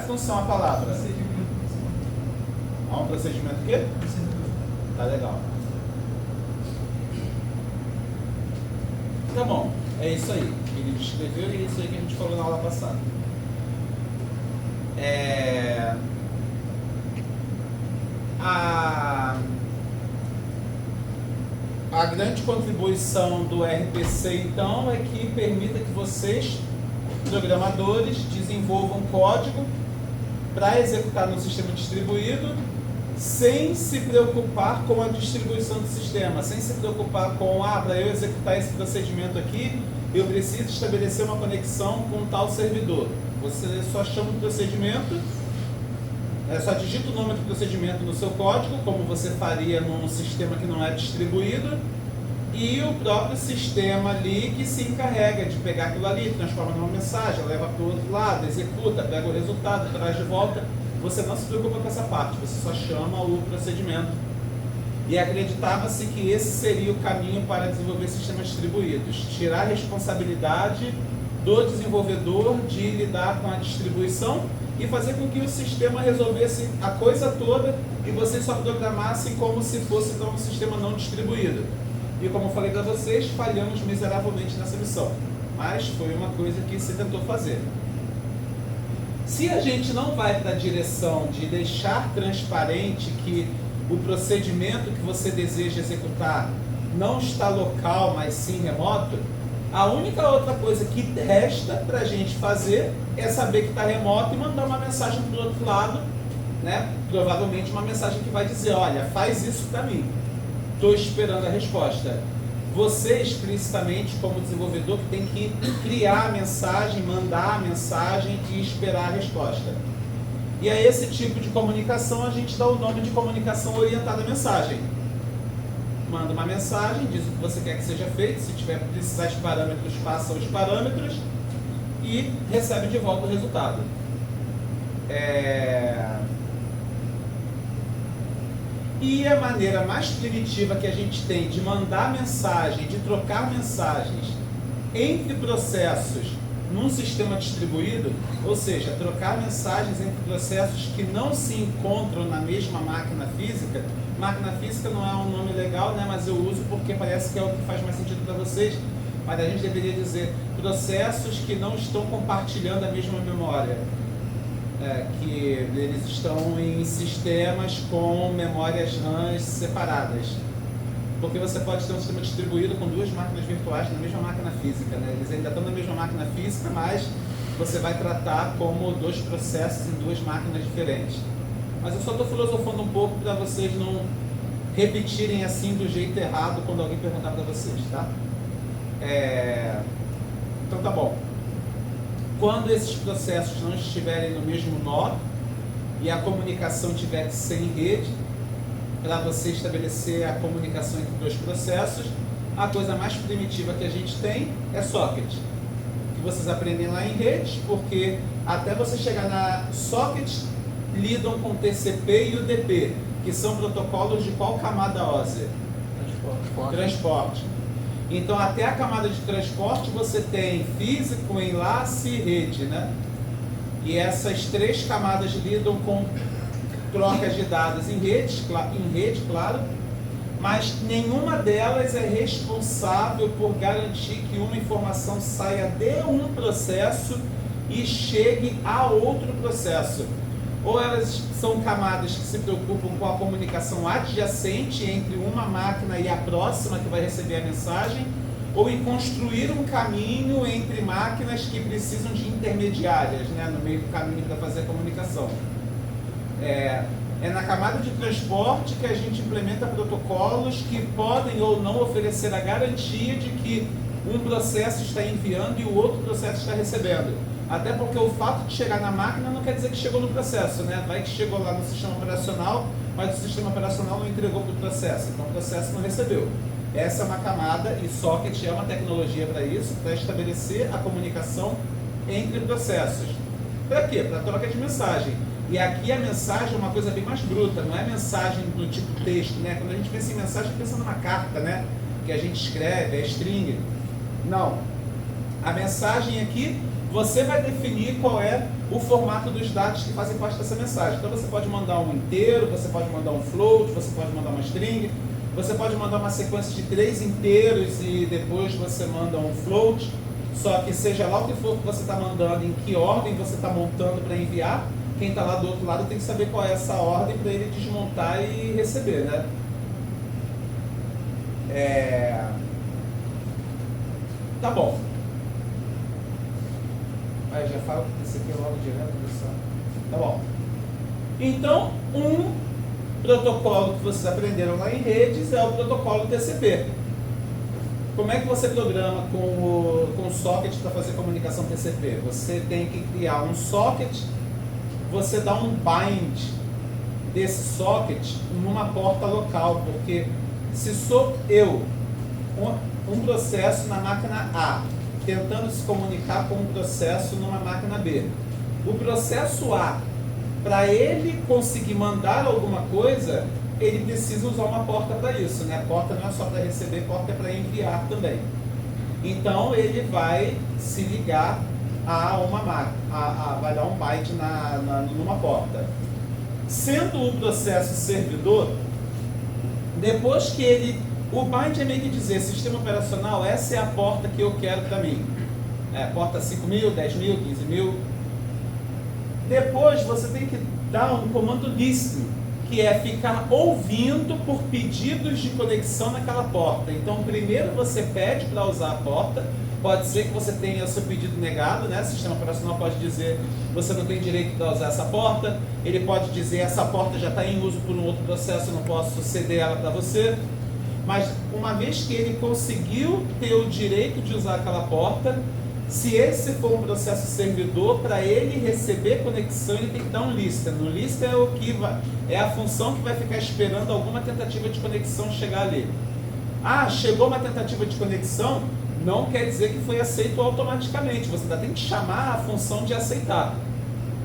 função a palavra? Há um procedimento o quê? Tá legal. Tá bom, é isso aí que ele descreveu e é isso aí que a gente falou na aula passada. A grande contribuição do RPC, então, é que permita que vocês, programadores, desenvolvam código para executar no sistema distribuído sem se preocupar com a distribuição do sistema, sem se preocupar com, para eu executar esse procedimento aqui, eu preciso estabelecer uma conexão com tal servidor. Você só chama o procedimento, só digita o nome do procedimento no seu código, como você faria num sistema que não é distribuído, e o próprio sistema ali que se encarrega de pegar aquilo ali, transforma numa mensagem, leva para o outro lado, executa, pega o resultado, traz de volta. Você não se preocupa com essa parte, você só chama o procedimento. E acreditava-se que esse seria o caminho para desenvolver sistemas distribuídos, tirar a responsabilidade do desenvolvedor de lidar com a distribuição e fazer com que o sistema resolvesse a coisa toda e vocês só programassem como se fosse então um sistema não distribuído. E como eu falei para vocês, falhamos miseravelmente nessa missão, mas foi uma coisa que se tentou fazer. Se a gente não vai para a direção de deixar transparente que o procedimento que você deseja executar não está local, mas sim remoto, a única outra coisa que resta para a gente fazer é saber que está remoto e mandar uma mensagem para o outro lado, né? Provavelmente uma mensagem que vai dizer, olha, faz isso para mim. Estou esperando a resposta. Você, explicitamente, como desenvolvedor, que tem que criar a mensagem, mandar a mensagem e esperar a resposta. E a esse tipo de comunicação a gente dá o nome de comunicação orientada à mensagem. Manda uma mensagem, diz o que você quer que seja feito, se tiver precisar de parâmetros, passa os parâmetros e recebe de volta o resultado. E a maneira mais primitiva que a gente tem de mandar mensagem, de trocar mensagens entre processos num sistema distribuído, ou seja, trocar mensagens entre processos que não se encontram na mesma máquina física. Máquina física não é um nome legal, né, mas eu uso porque parece que é o que faz mais sentido para vocês, mas a gente deveria dizer processos que não estão compartilhando a mesma memória. Que eles estão em sistemas com memórias RAM separadas. Porque você pode ter um sistema distribuído com duas máquinas virtuais na mesma máquina física, né? Eles ainda estão na mesma máquina física, mas você vai tratar como dois processos em duas máquinas diferentes. Mas eu só estou filosofando um pouco para vocês não repetirem assim do jeito errado quando alguém perguntar para vocês, tá? Então tá bom. Quando esses processos não estiverem no mesmo nó e a comunicação estiver sem rede, para você estabelecer a comunicação entre dois processos, a coisa mais primitiva que a gente tem é socket, que vocês aprendem lá em redes, porque até você chegar na socket, lidam com o TCP e o DP, que são protocolos de qual camada OSI? Transporte. Então, até a camada de transporte, você tem físico, enlace e rede, né? E essas três camadas lidam com trocas de dados em rede, claro, mas nenhuma delas é responsável por garantir que uma informação saia de um processo e chegue a outro processo. Ou elas são camadas que se preocupam com a comunicação adjacente entre uma máquina e a próxima que vai receber a mensagem, ou em construir um caminho entre máquinas que precisam de intermediárias, né, no meio do caminho para fazer a comunicação. É na camada de transporte que a gente implementa protocolos que podem ou não oferecer a garantia de que um processo está enviando e o outro processo está recebendo. Até porque o fato de chegar na máquina não quer dizer que chegou no processo, né? Vai que chegou lá no sistema operacional, mas o sistema operacional não entregou para o processo, então o processo não recebeu. Essa é uma camada e socket é uma tecnologia para isso, para estabelecer a comunicação entre processos. Para quê? Para troca de mensagem. E aqui a mensagem é uma coisa bem mais bruta, não é mensagem do tipo texto, né? Quando a gente pensa em mensagem, pensa numa carta, né? Que a gente escreve, é string. Não. A mensagem aqui você vai definir qual é o formato dos dados que fazem parte dessa mensagem. Então você pode mandar um inteiro, você pode mandar um float, você pode mandar uma string, você pode mandar uma sequência de 3 inteiros e depois você manda um float. Só que seja lá o que for que você está mandando, em que ordem você está montando para enviar, quem está lá do outro lado tem que saber qual é essa ordem para ele desmontar e receber, né? Tá bom. Aí já falo que esse aqui é logo direto, pessoal. Tá bom. Então, um protocolo que vocês aprenderam lá em redes é o protocolo TCP. Como é que você programa com o socket para fazer comunicação TCP? Você tem que criar um socket, você dá um bind desse socket numa porta local, porque se sou eu, um processo na máquina A, tentando se comunicar com um processo numa máquina B. O processo A, para ele conseguir mandar alguma coisa, ele precisa usar uma porta para isso, né? A porta não é só para receber, a porta é para enviar também. Então ele vai se ligar a uma máquina, vai dar um byte numa porta. Sendo o processo servidor, depois que o bind é meio que dizer, sistema operacional, essa é a porta que eu quero para mim. Porta 5.000, 10.000, 15.000. Depois você tem que dar um comando listen, que é ficar ouvindo por pedidos de conexão naquela porta. Então primeiro você pede para usar a porta, pode ser que você tenha seu pedido negado, né? O sistema operacional pode dizer, você não tem direito de usar essa porta, ele pode dizer, essa porta já está em uso por um outro processo, eu não posso ceder ela para você. Mas uma vez que ele conseguiu ter o direito de usar aquela porta, se esse for um processo servidor, para ele receber conexão, ele tem que dar um listen. O listen é a função que vai ficar esperando alguma tentativa de conexão chegar ali. Chegou uma tentativa de conexão, não quer dizer que foi aceito automaticamente. Você ainda tem que chamar a função de aceitar.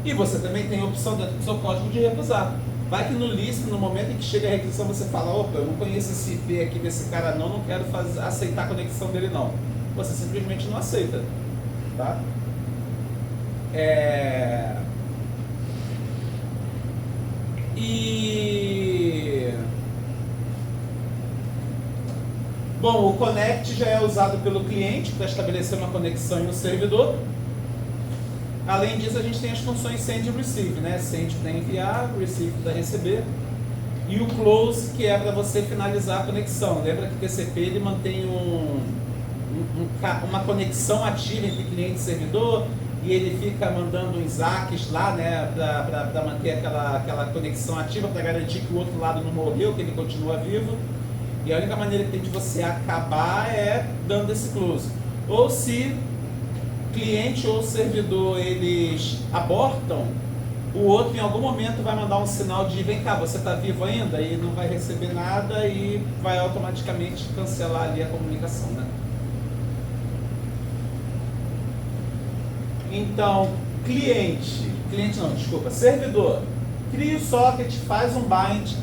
E você também tem a opção dentro do seu código de recusar. Vai que no list, no momento em que chega a requisição, você fala, opa, eu não conheço esse IP aqui desse cara não quero aceitar a conexão dele não. Você simplesmente não aceita. Tá? Bom, o connect já é usado pelo cliente para estabelecer uma conexão em um servidor. Além disso, a gente tem as funções send e receive, né? Send para enviar, receive para receber. E o close, que é para você finalizar a conexão. Lembra que o TCP ele mantém uma conexão ativa entre cliente e servidor, e ele fica mandando uns ACKs lá, né? Para manter aquela conexão ativa, para garantir que o outro lado não morreu, que ele continua vivo. E a única maneira que tem de você acabar é dando esse close. Ou se cliente ou servidor eles abortam, o outro em algum momento vai mandar um sinal de vem cá, você está vivo ainda? E não vai receber nada e vai automaticamente cancelar ali a comunicação, né? Então, servidor, cria o socket, faz um bind,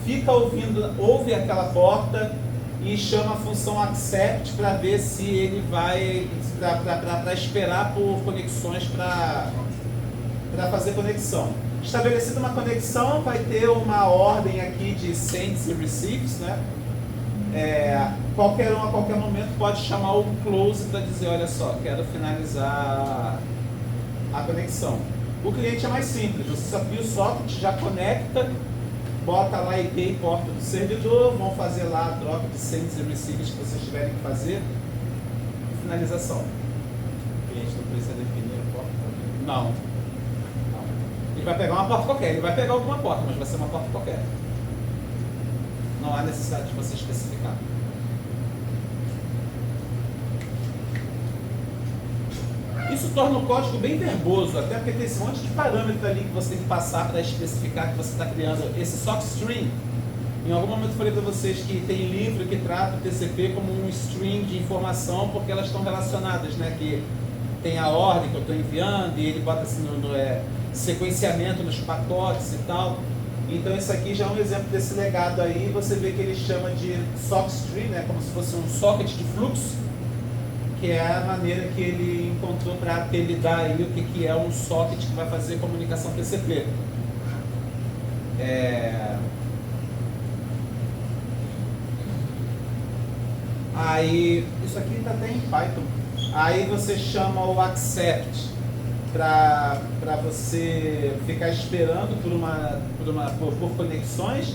fica ouve aquela porta e chama a função accept para ver se ele vai, para esperar por conexões para fazer conexão. Estabelecida uma conexão, vai ter uma ordem aqui de sends e receives, né? Qualquer um a qualquer momento pode chamar o close para dizer, olha só, quero finalizar a conexão. O cliente é mais simples, você só cria o socket, já conecta, bota lá IP e porta do servidor, vão fazer lá a troca de sends e receives que vocês tiverem que fazer e finalização. O cliente não precisa definir a porta? Não. Ele vai pegar uma porta qualquer, ele vai pegar alguma porta, mas vai ser uma porta qualquer. Não há necessidade de você especificar. Isso torna o código bem verboso, até porque tem esse monte de parâmetro ali que você tem que passar para especificar que você está criando. Esse sockstring, em algum momento eu falei para vocês que tem livro que trata o TCP como um string de informação porque elas estão relacionadas, né? Que tem a ordem que eu estou enviando e ele bota assim no sequenciamento nos pacotes e tal. Então esse aqui já é um exemplo desse legado aí, você vê que ele chama de sockstring, né? Como se fosse um socket de fluxo, que é a maneira que ele encontrou para apelidar aí o que é um socket que vai fazer comunicação TCP. Aí, isso aqui está até em Python. Aí você chama o accept para você ficar esperando por conexões.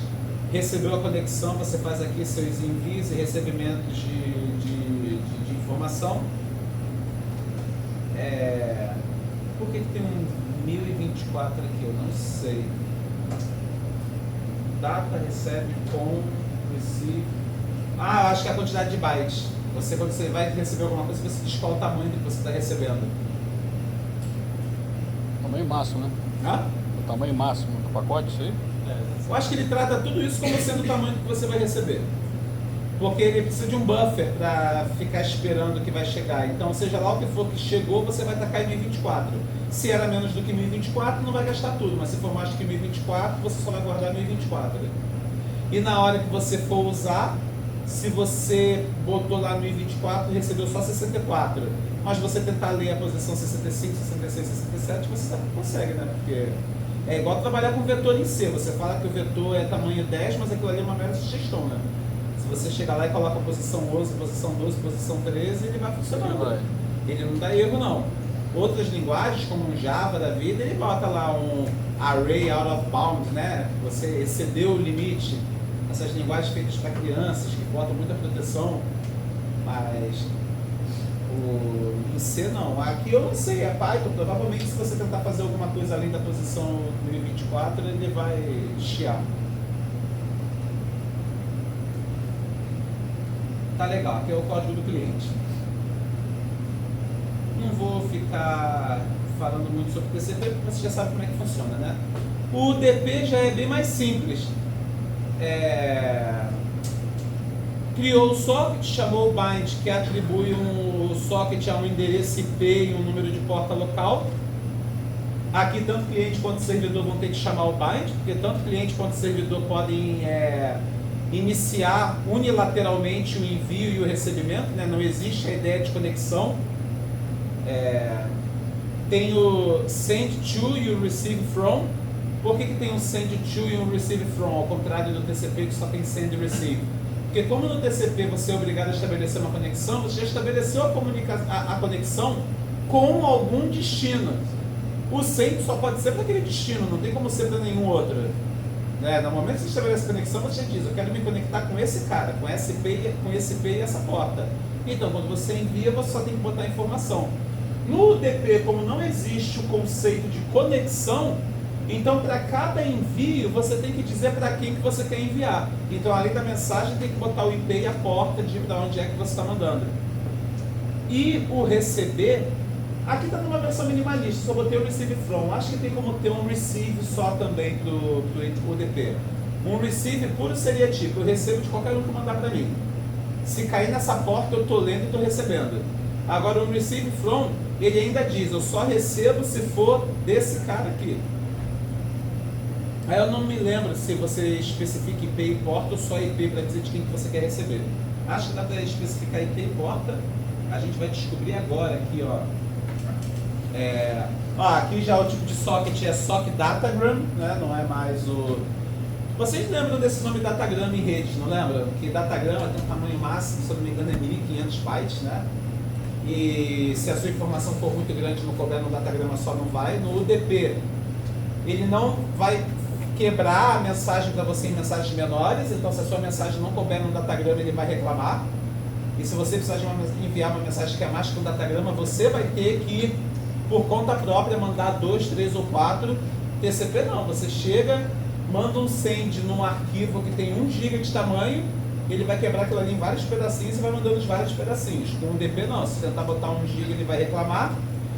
Recebeu a conexão, você faz aqui seus envios e recebimentos de informação. Por que tem um 1024 aqui? Eu não sei. Data recebe com receive. Eu acho que é a quantidade de bytes. Quando você vai receber alguma coisa, você diz qual o tamanho que você está recebendo. Tamanho máximo, né? O tamanho máximo do pacote, isso aí? Eu acho que ele trata tudo isso como sendo o tamanho que você vai receber. Porque ele precisa de um buffer para ficar esperando o que vai chegar. Então, seja lá o que for que chegou, você vai tacar em 1024. Se era menos do que 1024, não vai gastar tudo. Mas se for mais do que 1024, você só vai guardar 1024. E na hora que você for usar, se você botou lá 1024 e recebeu só 64, mas você tentar ler a posição 65, 66, 67, você consegue, né? Porque é igual trabalhar com vetor em C. Você fala que o vetor é tamanho 10, mas aquilo ali é uma mera sugestão, né? Se você chegar lá e coloca a posição 11, posição 12, posição 13, ele vai funcionando. Ele não dá erro, não. Outras linguagens, como o Java da vida, ele bota lá um array out of bounds, né? Você excedeu o limite. Essas linguagens feitas para crianças, que botam muita proteção, mas em C não. Aqui eu não sei, é Python. Provavelmente, se você tentar fazer alguma coisa além da posição 1024, ele vai chiar. Tá legal, aqui é o código do cliente. Não vou ficar falando muito sobre TCP, porque você já sabe como é que funciona, né? O UDP já é bem mais simples. Criou o socket, chamou o bind, que atribui o socket a um endereço IP e um número de porta local. Aqui tanto cliente quanto servidor vão ter que chamar o bind, porque tanto cliente quanto servidor podem iniciar unilateralmente o envio e o recebimento, né? Não existe a ideia de conexão. Tem o send to e o receive from. Por que tem um send to e um receive from, ao contrário do TCP que só tem send e receive? Porque como no TCP você é obrigado a estabelecer uma conexão, você já estabeleceu a conexão com algum destino. O send só pode ser para aquele destino, não tem como ser para nenhum outro. No momento que você estabelece a conexão, você diz, eu quero me conectar com esse cara, com esse IP e essa porta. Então, quando você envia, você só tem que botar a informação. No UDP, como não existe o conceito de conexão, então para cada envio, você tem que dizer para quem que você quer enviar. Então, além da mensagem, tem que botar o IP e a porta de para onde é que você está mandando. E o receber, aqui está numa versão minimalista, só botei o receive from. Acho que tem como ter um receive só também para o UDP. Um receive puro seria tipo, eu recebo de qualquer um que mandar para mim. Se cair nessa porta, eu estou lendo e estou recebendo. Agora, o receive from, ele ainda diz, eu só recebo se for desse cara aqui. Aí eu não me lembro se você especifica IP e porta ou só IP para dizer de quem que você quer receber. Acho que dá para especificar IP e porta. A gente vai descobrir agora aqui, ó. Aqui já o tipo de socket é socket datagram, né? Não é mais o... Vocês lembram desse nome datagram em redes, não lembram? Que datagrama tem um tamanho máximo, se eu não me engano é 1500 bytes, né? E se a sua informação for muito grande, não couber no datagrama só, não vai. No UDP, ele não vai quebrar a mensagem para você em mensagens menores, então se a sua mensagem não couber no datagrama, ele vai reclamar. E se você precisar enviar uma mensagem que é mais que um datagrama, você vai ter que, por conta própria, mandar 2, 3 ou 4. TCP não, você chega, manda um send num arquivo que tem 1 GB de tamanho, ele vai quebrar aquilo ali em vários pedacinhos e vai mandando os vários pedacinhos. Com o DP não, se tentar botar 1 GB ele vai reclamar,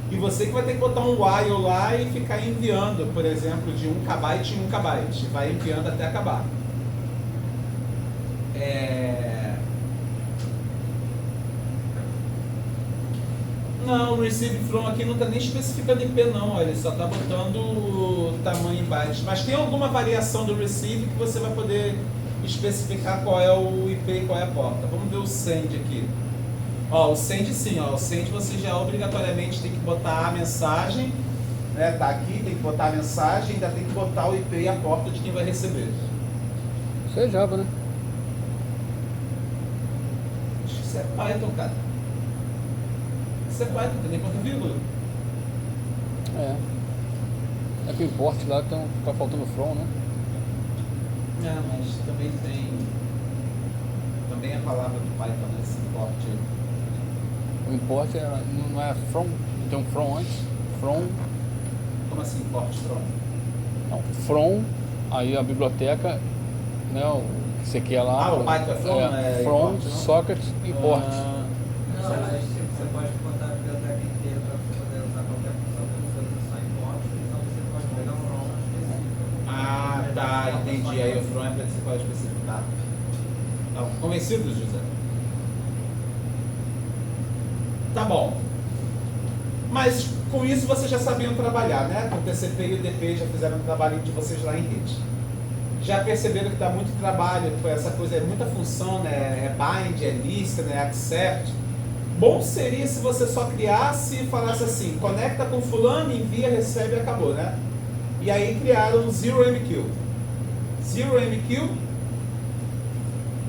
e você que vai ter que botar um while lá e ficar enviando, por exemplo, de 1 KB em 1 KB, vai enviando até acabar. Não, o receive from aqui não está nem especificando IP não, olha, ele só está botando o tamanho em bytes. Mas tem alguma variação do receive que você vai poder especificar qual é o IP e qual é a porta. Vamos ver o send aqui. Ó, o send sim, ó. O send você já obrigatoriamente tem que botar a mensagem, né? Tá aqui, tem que botar a mensagem, ainda tem que botar o IP e a porta de quem vai receber. Isso é Java, né? Isso é Python, cara. Isso é Python, não tem nem ponto e vírgula. É. É que o import lá tá faltando from, né? É, mas também tem. Também a palavra do Python, né? Esse import. O import não é from, tem um from antes. From, Como assim, import from? não, from, aí a biblioteca, né? Isso aqui é lá. Ah, o Python é from, é from, import, não? socket, import. Ah, Não, mas você pode botar a biblioteca inteira para você poder usar qualquer função que não seja só import, então você pode pegar um from específico. Ah, tá, entendi. Aí o from é para você pode especificar. Tá convencido, José? Tá bom. Mas com isso vocês já sabiam trabalhar, né? Com o TCP e o DP já fizeram o trabalhinho de vocês lá em rede. Já perceberam que dá muito trabalho com essa coisa, é muita função, né? É bind, é list, né? Accept. Bom seria se você só criasse e falasse assim, conecta com fulano, envia, recebe e acabou, né? E aí criaram o ZeroMQ. ZeroMQ,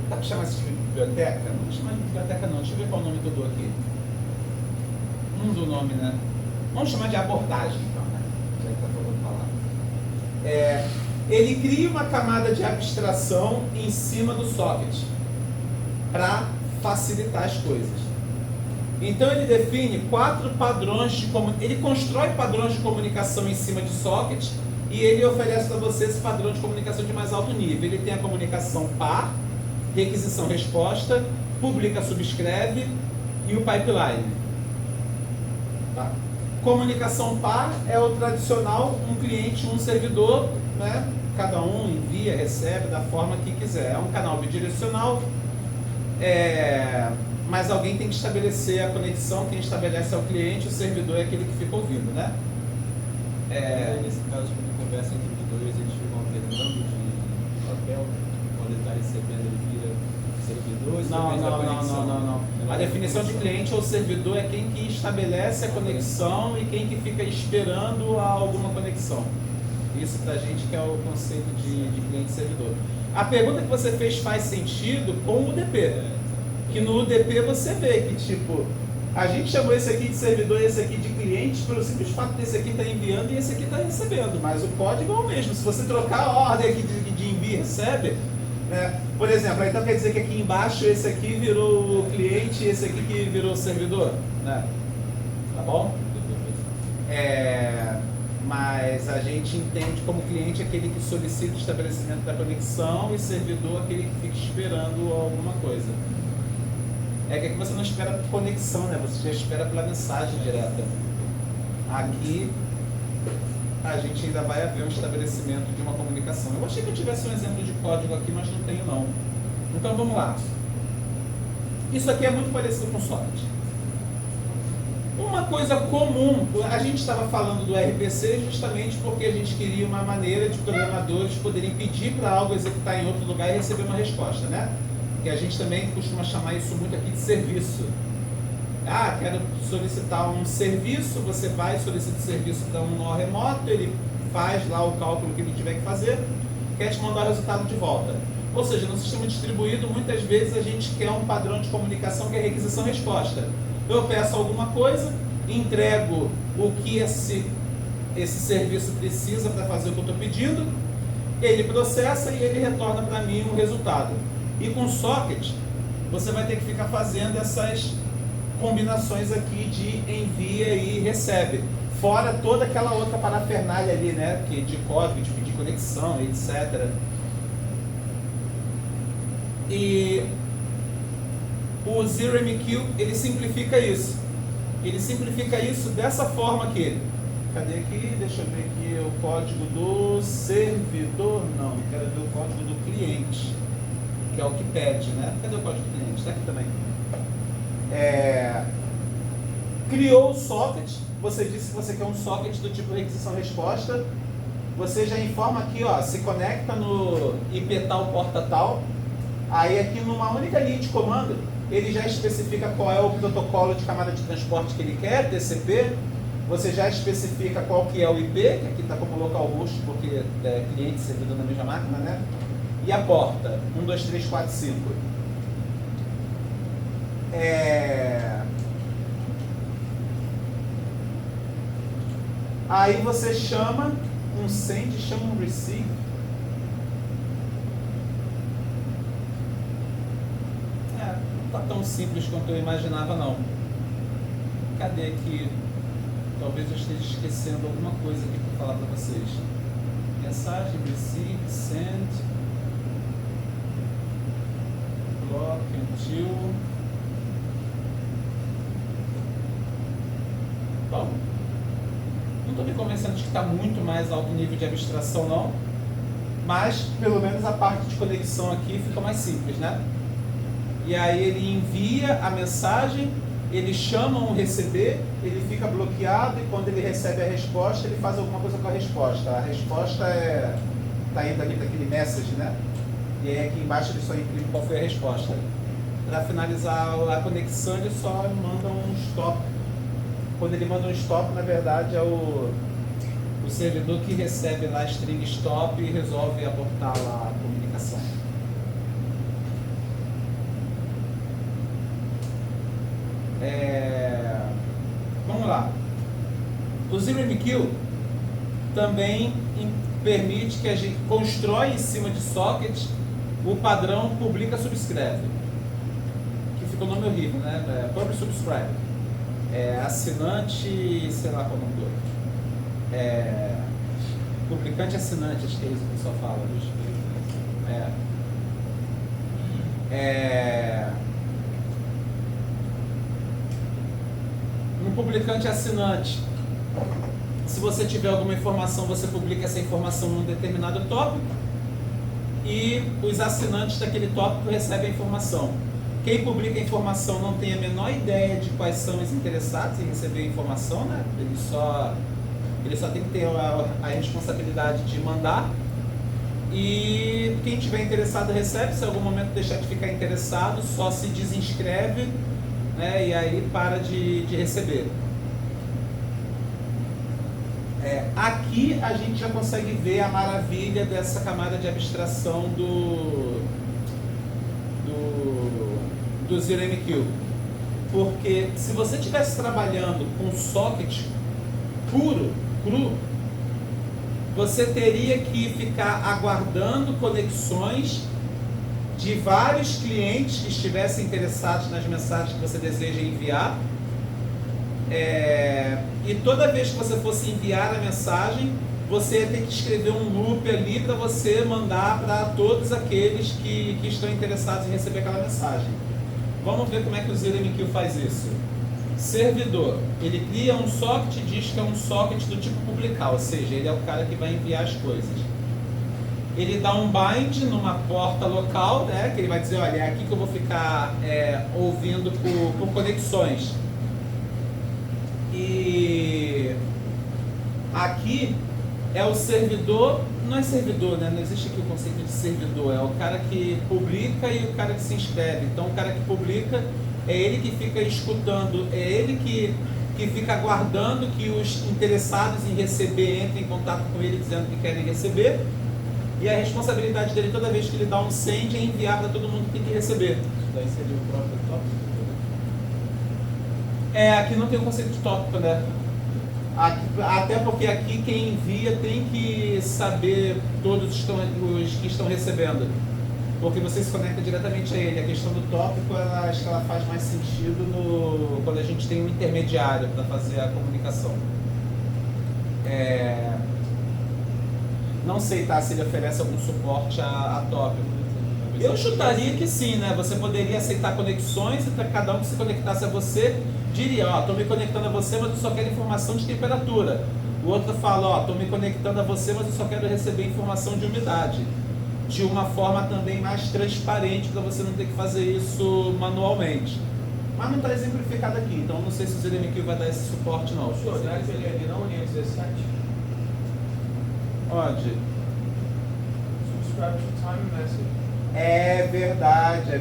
dá pra chamar isso de biblioteca? Não vou chamar de biblioteca não, deixa eu ver qual o nome que eu dou aqui. Não do nome, né? Vamos chamar de abordagem, então, né? Já que tá falando palavra. Ele cria uma camada de abstração em cima do socket para facilitar as coisas. Então ele define 4 padrões de comunicação. Ele constrói padrões de comunicação em cima de socket e ele oferece para você esse padrão de comunicação de mais alto nível. Ele tem a comunicação par, requisição-resposta, publica-subscreve e o pipeline. Tá. Comunicação par é o tradicional, um cliente, um servidor, né? Cada um envia, recebe da forma que quiser. É um canal bidirecional, mas alguém tem que estabelecer a conexão, quem estabelece é o cliente, o servidor é aquele que fica ouvindo, né? Nesse caso, quando conversa entre os dois, eles ficam alternando de papel, quando ele está recebendo, ele vira servidor. Não. A definição de cliente ou servidor é quem que estabelece a conexão e quem que fica esperando alguma conexão. Isso pra gente que é o conceito de cliente e servidor. A pergunta que você fez faz sentido com o UDP. Que no UDP você vê que, tipo, a gente chamou esse aqui de servidor e esse aqui de cliente pelo simples fato desse aqui estar enviando e esse aqui está recebendo. Mas o código é o mesmo. Se você trocar a ordem aqui de envia e recebe, né? Por exemplo, então quer dizer que aqui embaixo esse aqui virou o cliente e esse aqui que virou o servidor, né? Tá bom? Mas a gente entende como cliente aquele que solicita o estabelecimento da conexão e servidor aquele que fica esperando alguma coisa. É que aqui você não espera por conexão, né? Você já espera pela mensagem direta. Aqui a gente ainda vai haver um estabelecimento de uma comunicação. Eu achei que eu tivesse um exemplo de código aqui, mas não tenho não. Então vamos lá. Isso aqui é muito parecido com socket. Uma coisa comum, a gente estava falando do RPC justamente porque a gente queria uma maneira de programadores poderem pedir para algo executar em outro lugar e receber uma resposta, né? Que a gente também costuma chamar isso muito aqui de serviço. Ah, quero solicitar um serviço, você vai, solicita o serviço para um nó remoto, ele faz lá o cálculo que ele tiver que fazer, quer te mandar o resultado de volta. Ou seja, no sistema distribuído, muitas vezes a gente quer um padrão de comunicação que é requisição-resposta. Eu peço alguma coisa, entrego o que esse serviço precisa para fazer o que eu estou pedindo, ele processa e ele retorna para mim o resultado. E com socket, você vai ter que ficar fazendo essas combinações aqui de envia e recebe. Fora toda aquela outra parafernália ali, né? Que de código, de pedir conexão, etc. E o ZeroMQ, ele simplifica isso. Ele simplifica isso dessa forma aqui. Cadê aqui? Deixa eu ver aqui o código do servidor. Não, quero ver o código do cliente, que é o que pede, né? Cadê o código do cliente? Está aqui também. Criou o socket. Você disse que você quer um socket do tipo requisição-resposta. Você já informa aqui, ó, se conecta no IP tal, porta tal. Aí aqui numa única linha de comando, ele já especifica qual é o protocolo de camada de transporte que ele quer, TCP. Você já especifica qual que é o IP, que aqui está como localhost, porque é cliente e servidor na mesma máquina, né? E a porta, 1, 2, 3, 4, 5. Aí você chama um send, chama um receive. Não está tão simples quanto eu imaginava, não. Cadê aqui? Talvez eu esteja esquecendo alguma coisa aqui para falar para vocês. Mensagem, receive, send, block, until. Bom, não estou me convencendo de que está muito mais alto nível de abstração, não. Mas, pelo menos a parte de conexão aqui fica mais simples, né? E aí ele envia a mensagem, ele chama um receber, ele fica bloqueado e quando ele recebe a resposta, ele faz alguma coisa com a resposta. A resposta está indo ali para aquele message, né? E aí aqui embaixo ele só imprime qual foi a resposta. Para finalizar a conexão, ele só manda um stop. Quando ele manda um stop, na verdade é o servidor que recebe lá a string stop e resolve abortar lá a comunicação. Vamos lá. O ZeroMQ também permite que a gente constrói em cima de socket o padrão publica-subscreve, que ficou o nome horrível, né? Public subscribe. Assinante, sei lá qual é o nome do outro. Publicante assinante, acho que é isso que o pessoal fala. No publicante assinante, se você tiver alguma informação, você publica essa informação num determinado tópico e os assinantes daquele tópico recebem a informação. Quem publica a informação não tem a menor ideia de quais são os interessados em receber a informação, né? Ele só tem que ter a responsabilidade de mandar. E quem estiver interessado recebe, se em algum momento deixar de ficar interessado, só se desinscreve, né? E aí para de receber. Aqui a gente já consegue ver a maravilha dessa camada de abstração do ZeroMQ. Porque se você estivesse trabalhando com socket puro, cru, você teria que ficar aguardando conexões de vários clientes que estivessem interessados nas mensagens que você deseja enviar. E toda vez que você fosse enviar a mensagem, você ia ter que escrever um loop ali para você mandar para todos aqueles que estão interessados em receber aquela mensagem. Vamos ver como é que o ZeroMQ faz isso. Servidor, ele cria um socket e diz que é um socket do tipo publicar, ou seja, ele é o cara que vai enviar as coisas. Ele dá um bind numa porta local, né, que ele vai dizer, olha, é aqui que eu vou ficar ouvindo por conexões. E aqui é o servidor, não é servidor, né? Não existe aqui o conceito de servidor, é o cara que publica e o cara que se inscreve. Então o cara que publica é ele que fica escutando, é ele que fica aguardando que os interessados em receber entrem em contato com ele dizendo que querem receber. E a responsabilidade dele toda vez que ele dá um send é enviar para todo mundo que tem que receber. Isso daí seria o próprio tópico? Aqui não tem o conceito de tópico, né? Até porque aqui quem envia tem que saber todos os que estão recebendo. Porque você se conecta diretamente a ele. A questão do tópico, acho que ela faz mais sentido quando a gente tem um intermediário para fazer a comunicação. Não sei, tá, se ele oferece algum suporte a tópico. Eu chutaria que sim, né? Você poderia aceitar conexões e para cada um que se conectasse a você, diria, ó, tô me conectando a você, mas eu só quero informação de temperatura. O outro fala, ó, tô me conectando a você, mas eu só quero receber informação de umidade. De uma forma também mais transparente, para você não ter que fazer isso manualmente. Mas não está exemplificado aqui, então não sei se o ZeroMQ vai dar esse suporte não. Será que ele não é 17? Onde? Subscribe to time message. É verdade.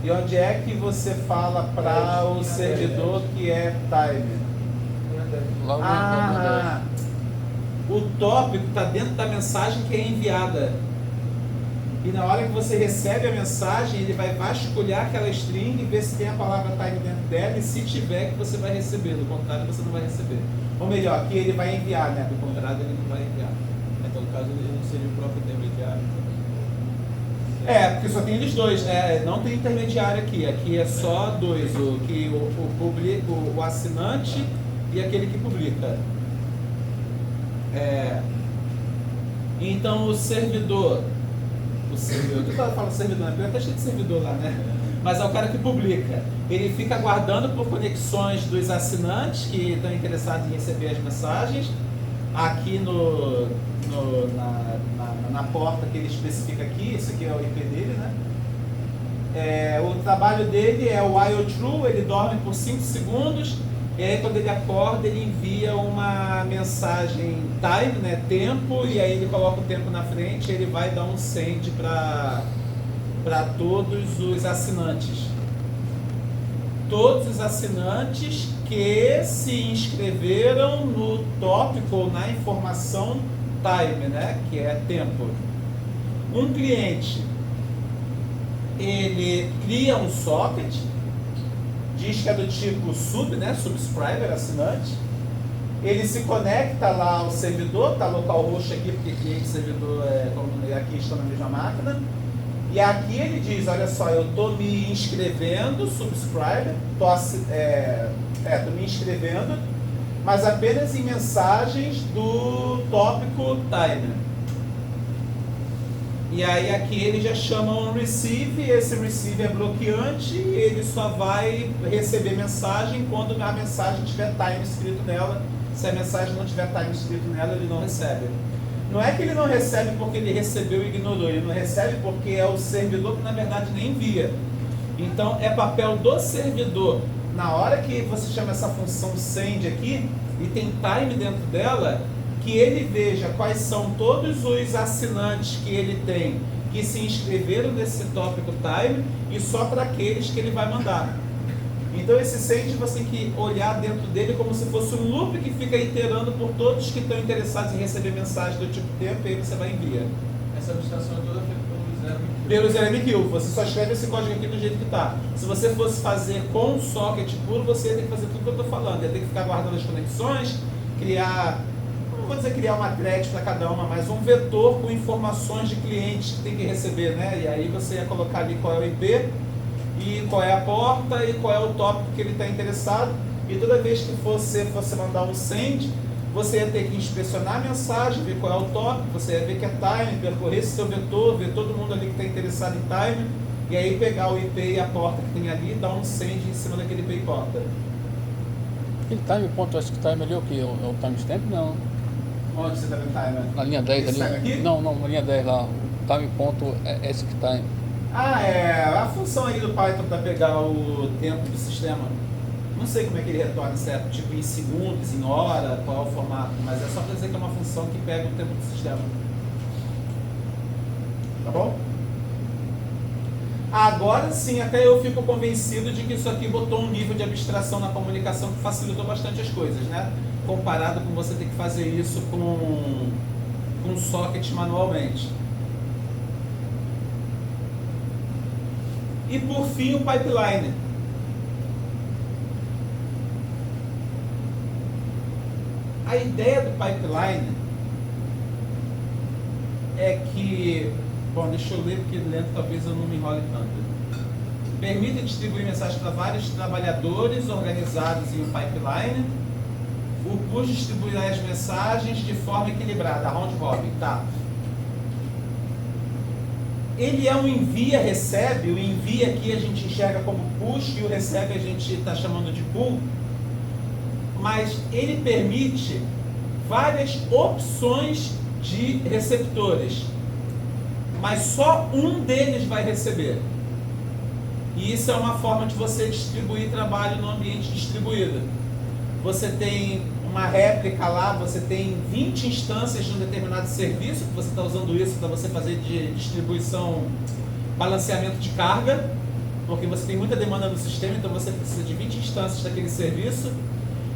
E onde é que você fala para o servidor que é time? Lá Ah, o tópico está dentro da mensagem que é enviada. E na hora que você recebe a mensagem, ele vai vasculhar aquela string e ver se tem a palavra time dentro dela, e se tiver, que você vai receber. Do contrário, você não vai receber. Ou melhor, aqui ele vai enviar, né? Do contrário, ele não vai enviar. Então, no caso, ele não seria o próprio intermediário. É, porque só tem eles dois, né? Não tem intermediário aqui. Aqui é só dois, o assinante e aquele que publica. Então o servidor, eu falo servidor, né? Até cheio de servidor lá, né? Mas é o cara que publica. Ele fica aguardando por conexões dos assinantes que estão interessados em receber as mensagens. Aqui na porta que ele especifica aqui, esse aqui é o IP dele, né? O trabalho dele é o while true, ele dorme por 5 segundos, e aí quando ele acorda ele envia uma mensagem time, né, tempo, e aí ele coloca o tempo na frente e ele vai dar um send para todos os assinantes. Todos os assinantes que se inscreveram no tópico ou na informação time, né, que é tempo. Um cliente, ele cria um socket, diz que é do tipo sub, né, subscriber, assinante. Ele se conecta lá ao servidor, tá localhost aqui, porque cliente e servidor aqui estão na mesma máquina. E aqui ele diz, olha só, eu estou me inscrevendo, subscriber, estou me inscrevendo, mas apenas em mensagens do tópico time. E aí aqui ele já chama um receive, esse receive é bloqueante, e ele só vai receber mensagem quando a mensagem tiver time escrito nela. Se a mensagem não tiver time escrito nela, ele não recebe. Não é que ele não recebe porque ele recebeu e ignorou, ele não recebe porque é o servidor que na verdade nem envia. Então é papel do servidor, na hora que você chama essa função send aqui, e tem time dentro dela, que ele veja quais são todos os assinantes que ele tem que se inscreveram nesse tópico time, e só para aqueles que ele vai mandar. Então esse send você tem que olhar dentro dele como se fosse um loop que fica iterando por todos que estão interessados em receber mensagem do tipo tempo, e aí você vai enviar. Essa abstração é toda feita pelo ZeroMQ. Pelo ZeroMQ, você só escreve esse código aqui do jeito que está. Se você fosse fazer com socket puro, você ia ter que fazer tudo que eu estou falando. Ia ter que ficar guardando as conexões, criar, não vou dizer criar uma thread para cada uma, mas um vetor com informações de clientes que tem que receber, né? E aí você ia colocar ali qual é o IP, e qual é a porta, e qual é o tópico que ele está interessado. E toda vez que você fosse mandar um send, você ia ter que inspecionar a mensagem, ver qual é o tópico, você ia ver que é time, percorrer esse seu vetor, ver todo mundo ali que está interessado em time, e aí pegar o IP e a porta que tem ali e dar um send em cima daquele IP e porta. Aquele time, ponto ask time ali é o que? É o timestamp? Não. Onde você está vendo timer? Na linha 10 Esse ali. time aqui? Não, na linha 10 lá. O time ponto ask time. A função aí do Python para pegar o tempo do sistema. Não sei como é que ele retorna, certo? Tipo em segundos, em hora, qual é o formato, mas é só para dizer que é uma função que pega o tempo do sistema. Tá bom? Agora sim, até eu fico convencido de que isso aqui botou um nível de abstração na comunicação que facilitou bastante as coisas, né? Comparado com você ter que fazer isso com socket manualmente. E por fim o pipeline. A ideia do pipeline é que, bom, deixa eu ler porque lento talvez eu não me enrole tanto. Permite distribuir mensagens para vários trabalhadores organizados em um pipeline. O push distribuirá as mensagens de forma equilibrada, round robin, tá? Ele é um envia-recebe, o envia aqui a gente enxerga como push e o recebe a gente está chamando de pull, mas ele permite várias opções de receptores, mas só um deles vai receber. E isso é uma forma de você distribuir trabalho no ambiente distribuído. Você tem uma réplica lá, você tem 20 instâncias de um determinado serviço, que você está usando isso para você fazer de distribuição, balanceamento de carga, porque você tem muita demanda no sistema, então você precisa de 20 instâncias daquele serviço.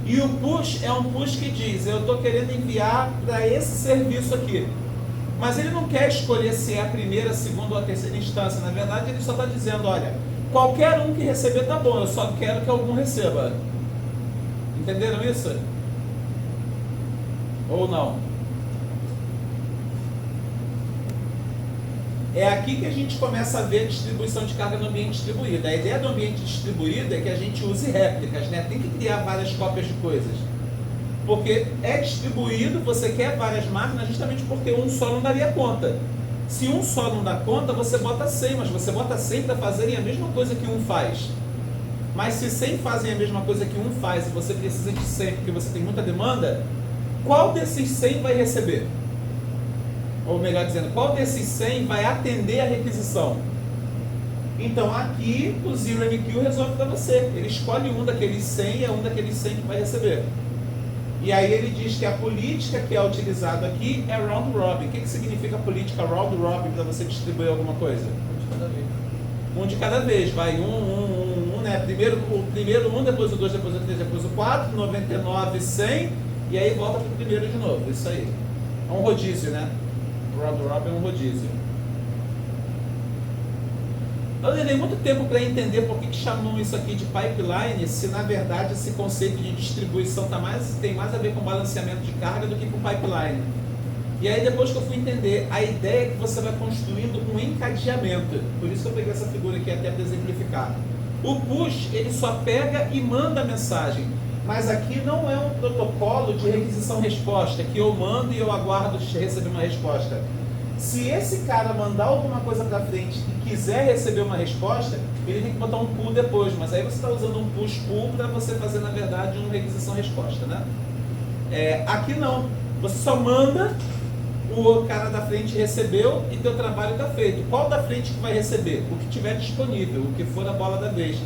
E o push é um push que diz, eu estou querendo enviar para esse serviço aqui. Mas ele não quer escolher se é a primeira, a segunda ou a terceira instância. Na verdade, ele só está dizendo, olha, qualquer um que receber tá bom, eu só quero que algum receba. Entenderam isso? Ou não? É aqui que a gente começa a ver a distribuição de carga no ambiente distribuído. A ideia do ambiente distribuído é que a gente use réplicas, né? Tem que criar várias cópias de coisas. Porque é distribuído, você quer várias máquinas justamente porque um só não daria conta. Se um só não dá conta, você bota 100, mas você bota 100 para fazerem a mesma coisa que um faz. Mas se 100 fazem a mesma coisa que um faz e você precisa de 100 porque você tem muita demanda, qual desses 100 vai receber? Ou melhor dizendo, qual desses 100 vai atender a requisição? Então aqui o ZeroMQ resolve para você. Ele escolhe um daqueles 100 e é um daqueles 100 que vai receber. E aí ele diz que a política que é utilizada aqui é round robin. O que significa a política round robin para você distribuir alguma coisa? Um de cada vez. Vai né? Primeiro um, depois o 2, depois o 3, depois o 4, 99, 100 e aí volta para o primeiro de novo. Isso aí. É um rodízio, né? Round robin é um rodízio. Eu levei muito tempo para entender por que chamam isso aqui de pipeline, se na verdade esse conceito de distribuição tem mais a ver com balanceamento de carga do que com pipeline. E aí depois que eu fui entender, a ideia é que você vai construindo um encadeamento. Por isso que eu peguei essa figura aqui até para exemplificar. O push, ele só pega e manda a mensagem. Mas aqui não é um protocolo de requisição-resposta, que eu mando e eu aguardo receber uma resposta. Se esse cara mandar alguma coisa para frente e quiser receber uma resposta, ele tem que botar um pull depois. Mas aí você está usando um push-pull para você fazer, na verdade, uma requisição-resposta, né? Aqui não. Você só manda, o cara da frente recebeu e teu trabalho está feito. Qual da frente que vai receber? O que tiver disponível, o que for a bola da vez.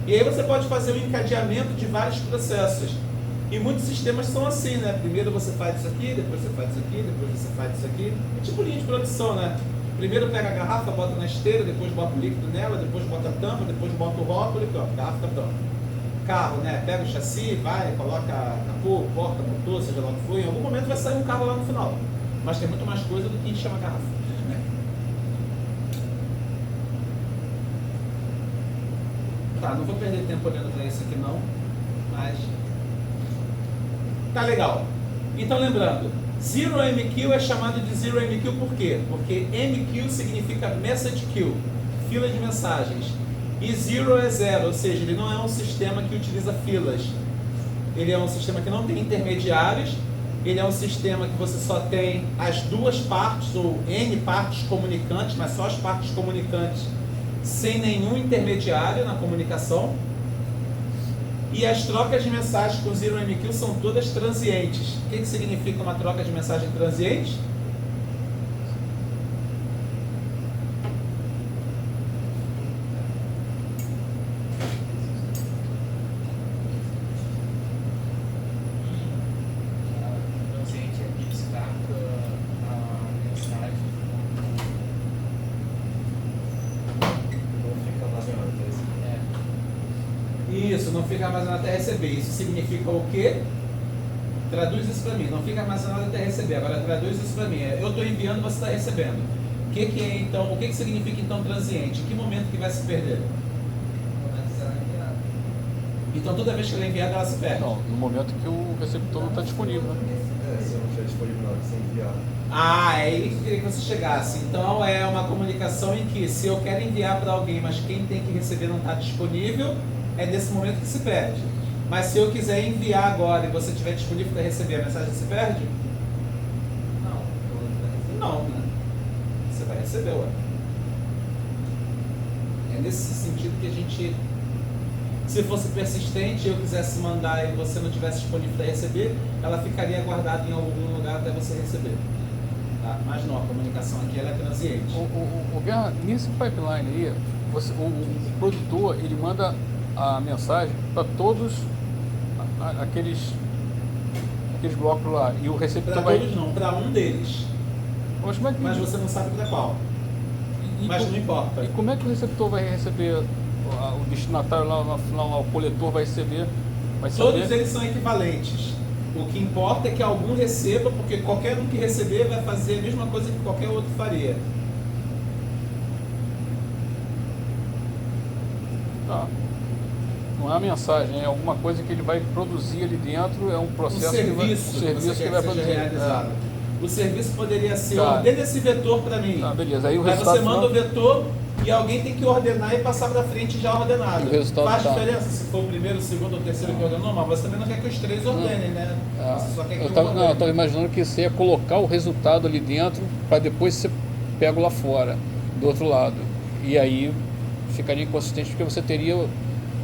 E aí você pode fazer um encadeamento de vários processos. E muitos sistemas são assim, né? Primeiro você faz isso aqui, depois você faz isso aqui, depois você faz isso aqui. É tipo linha de produção, né? Primeiro pega a garrafa, bota na esteira, depois bota o líquido nela, depois bota a tampa, depois bota o rótulo e pronto, a garrafa está pronta. Carro, né? Pega o chassi, vai, coloca capô, porta, motor, seja lá o que for. Em algum momento vai sair um carro lá no final. Mas tem muito mais coisa do que a gente chama garrafa. Tá, não vou perder tempo olhando para isso aqui não, mas tá legal. Então lembrando, ZeroMQ é chamado de ZeroMQ por quê? Porque MQ significa Message Queue, fila de mensagens. E Zero é zero, ou seja, ele não é um sistema que utiliza filas. Ele é um sistema que não tem intermediários, ele é um sistema que você só tem as duas partes, ou N partes comunicantes, mas só as partes comunicantes, sem nenhum intermediário na comunicação. E as trocas de mensagem com ZeroMQ são todas transientes. O que significa uma troca de mensagem transiente? Transiente é que destaca a mensagem. Não fica navegando. Isso, não fica armazenado até receber. Isso significa o quê? Traduz isso para mim. Não fica armazenado até receber. Agora traduz isso para mim. Eu estou enviando, você está recebendo. O que é então? O que significa então transiente? Em que momento que vai se perder? Então toda vez que ela é enviada, ela se perde. Não, no momento que o receptor não está disponível, né? Se eu não estiver disponível na hora de ser enviado. Ah, é aí que eu queria que você chegasse. Então é uma comunicação em que se eu quero enviar para alguém, mas quem tem que receber não está disponível, é nesse momento que se perde. Mas se eu quiser enviar agora e você estiver disponível para receber, a mensagem se perde? Não, né? Você vai receber, ué. É nesse sentido que a gente, se fosse persistente e eu quisesse mandar e você não estivesse disponível para receber, ela ficaria guardada em algum lugar até você receber. Tá? Mas não, a comunicação aqui ela é transiente. O Guerra, nesse pipeline aí, o produtor ele manda a mensagem para todos aqueles aqueles blocos lá. E o receptor Para vai. todos não, para um deles. Mas como é que, Mas você não sabe para qual. Mas não importa. E como é que o receptor vai receber, o destinatário lá no final, lá, o coletor vai receber? Vai saber? Todos eles são equivalentes. O que importa é que algum receba, porque qualquer um que receber vai fazer a mesma coisa que qualquer outro faria. Tá. Não é a mensagem, é alguma coisa que ele vai produzir ali dentro, é um Um processo serviço, que vai, você quer que vai que seja produzir. realizado. O serviço poderia ser, Tá. ordena esse vetor para mim. Tá, beleza. Aí o Aí resultado você manda final- o vetor e alguém tem que ordenar e passar para frente já ordenado. E o resultado Faz tá. diferença se for o primeiro, o segundo ou o terceiro que ordenou, mas você também não quer que os três ordenem, né? Você só quer que Eu um estava ordene. imaginando que você ia colocar o resultado ali dentro para depois você pega lá fora, do outro lado. E aí ficaria inconsistente porque você teria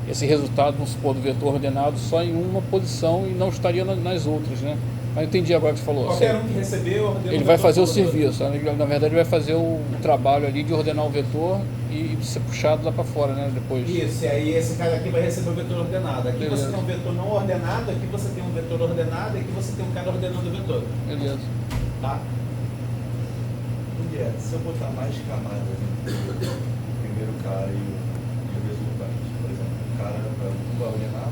esse resultado, vamos supor, do vetor ordenado só em uma posição e não estaria nas outras, né? Mas eu entendi agora o que você falou. Qualquer um que recebeu, ordena Ele o vai vetor fazer o todo. serviço, na verdade ele vai fazer o trabalho ali de ordenar o vetor e ser puxado lá para fora, né? Depois. Isso, e aí esse cara aqui vai receber o vetor ordenado. Aqui Beleza. você tem um vetor não ordenado, aqui você tem um vetor ordenado e aqui você tem um cara ordenando o vetor. Beleza. Tá? Se eu botar mais camadas entre o primeiro cara e o resultante, por exemplo, o cara vai ordenar,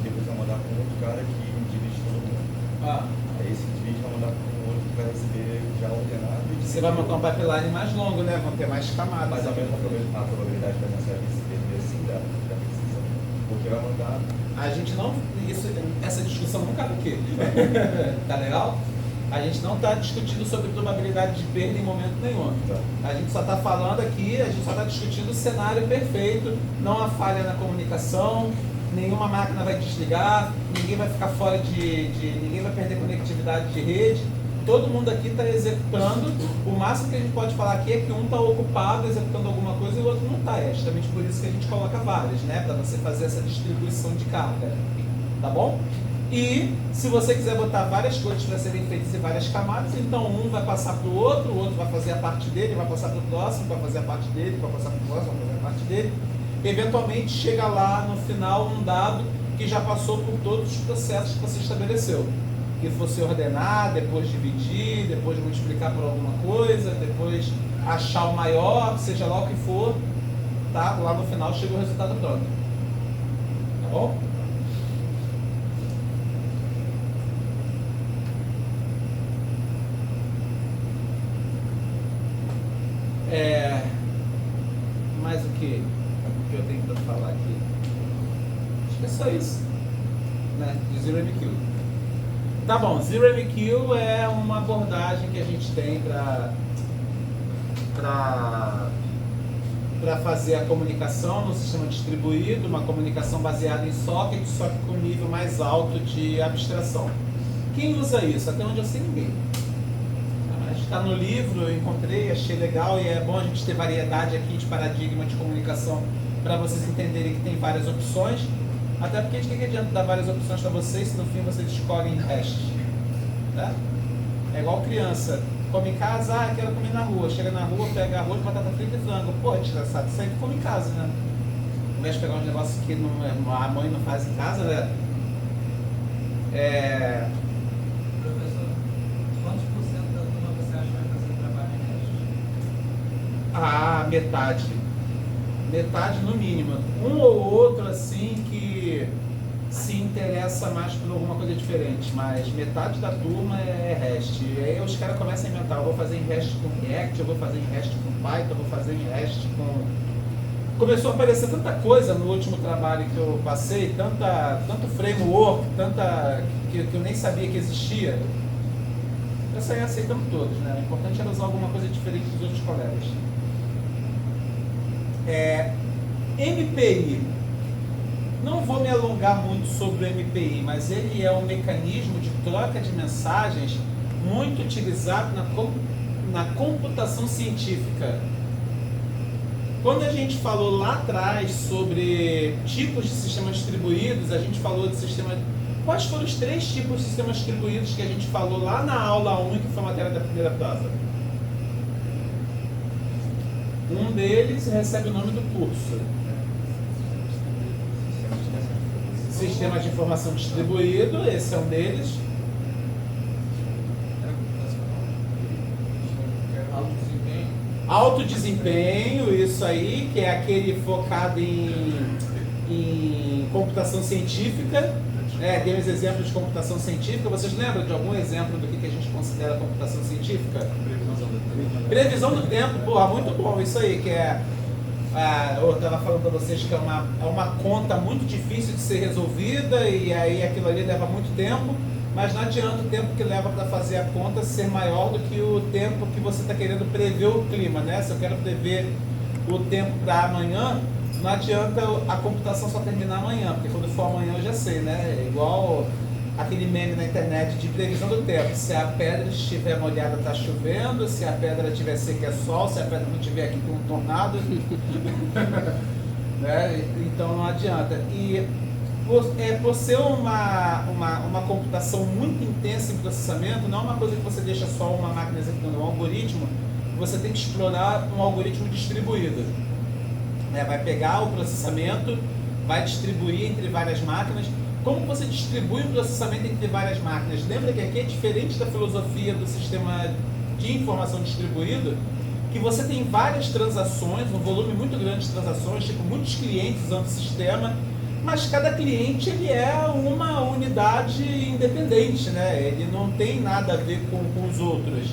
depois vai mandar para um outro cara que divide todo mundo. Ah, Aí esse que divide vai mandar para um outro que vai receber já ordenado. E você vai montar um pipeline mais longo, né? Vão ter mais camadas. mais ou menos a probabilidade da mensagem se perder assim da precisão. Porque vai mandar. A gente não. Essa discussão não cabe aqui. Tá legal? A gente não está discutindo sobre probabilidade de perda em momento nenhum. Tá. A gente só está falando aqui, a gente só está discutindo o cenário perfeito, não há falha na comunicação, nenhuma máquina vai desligar, ninguém vai ficar fora ninguém vai perder conectividade de rede. Todo mundo aqui está executando. O máximo que a gente pode falar aqui é que um está ocupado executando alguma coisa e o outro não está. É justamente por isso que a gente coloca várias, né? Para você fazer essa distribuição de carga. Tá bom? E se você quiser botar várias coisas para serem feitas em várias camadas, então um vai passar para o outro vai fazer a parte dele, vai passar para o próximo, vai fazer a parte dele, vai passar para o próximo, vai fazer a parte dele. Eventualmente chega lá no final um dado que já passou por todos os processos que você estabeleceu. Que fosse ordenar, depois dividir, depois multiplicar por alguma coisa, depois achar o maior, seja lá o que for, tá? Lá no final chega o resultado pronto. Tá bom? Mais o que? O que eu tenho para falar aqui? Acho que é só isso, né? De Zero MQ. Tá bom, Zero MQ é uma abordagem que a gente tem para fazer a comunicação no sistema distribuído, uma comunicação baseada em socket, só que com nível mais alto de abstração. Quem usa isso? Até onde eu sei, ninguém. Está no livro, eu encontrei, achei legal e é bom a gente ter variedade aqui de paradigma de comunicação para vocês entenderem que tem várias opções. Até porque de que adianta dar várias opções para vocês se no fim vocês escolhem hash? Tá? É igual criança, come em casa, quero comer na rua. Chega na rua, pega arroz, batata frita e frango. Pô, desgraçado, isso aí que come em casa, né? Ao invés de pegar uns negócios que a mãe não faz em casa, né? Professor, quantos por cento da turma você acha que vai fazer trabalho em Ah, metade. Metade no mínimo. Um ou outro assim que se interessa mais por alguma coisa diferente, mas metade da turma é REST. E aí os caras começam a inventar, eu vou fazer em REST com React, eu vou fazer em REST com Python, eu vou fazer em REST com... Começou a aparecer tanta coisa no último trabalho que eu passei, tanto framework, que eu nem sabia que existia. Eu saí aceitando todos, né? O importante era usar alguma coisa diferente dos outros colegas. MPI. Não vou me alongar muito sobre o MPI, mas ele é um mecanismo de troca de mensagens muito utilizado na computação científica. Quando a gente falou lá atrás sobre tipos de sistemas distribuídos, a gente falou de sistema... Quais foram os 3 tipos de sistemas distribuídos que a gente falou lá na aula 1, que foi a matéria da primeira prova? Um deles recebe o nome do curso. Sistema de informação distribuído, esse é um deles. Alto desempenho, isso aí, que é aquele focado em computação científica. Dei uns exemplos de computação científica. Vocês lembram de algum exemplo do que a gente considera computação científica? Previsão do tempo, porra, muito bom. Isso aí, que eu estava falando para vocês que é uma conta muito difícil de ser resolvida e aí aquilo ali leva muito tempo. Mas não adianta o tempo que leva para fazer a conta ser maior do que o tempo que você está querendo prever o clima, né? Se eu quero prever o tempo para amanhã, não adianta a computação só terminar amanhã, porque quando for amanhã eu já sei, né? É igual aquele meme na internet de previsão do tempo. Se a pedra estiver molhada, está chovendo. Se a pedra estiver seca, é sol. Se a pedra não estiver aqui, tem um tornado. Né? Então não adianta. E por ser uma computação muito intensa em processamento, não é uma coisa que você deixa só uma máquina executando, um algoritmo. Você tem que explorar um algoritmo distribuído. Vai pegar o processamento, vai distribuir entre várias máquinas. Como você distribui o processamento entre várias máquinas? Lembra que aqui é diferente da filosofia do sistema de informação distribuído, que você tem várias transações, um volume muito grande de transações, tipo muitos clientes usando o sistema, mas cada cliente ele é uma unidade independente, né? Ele não tem nada a ver com os outros.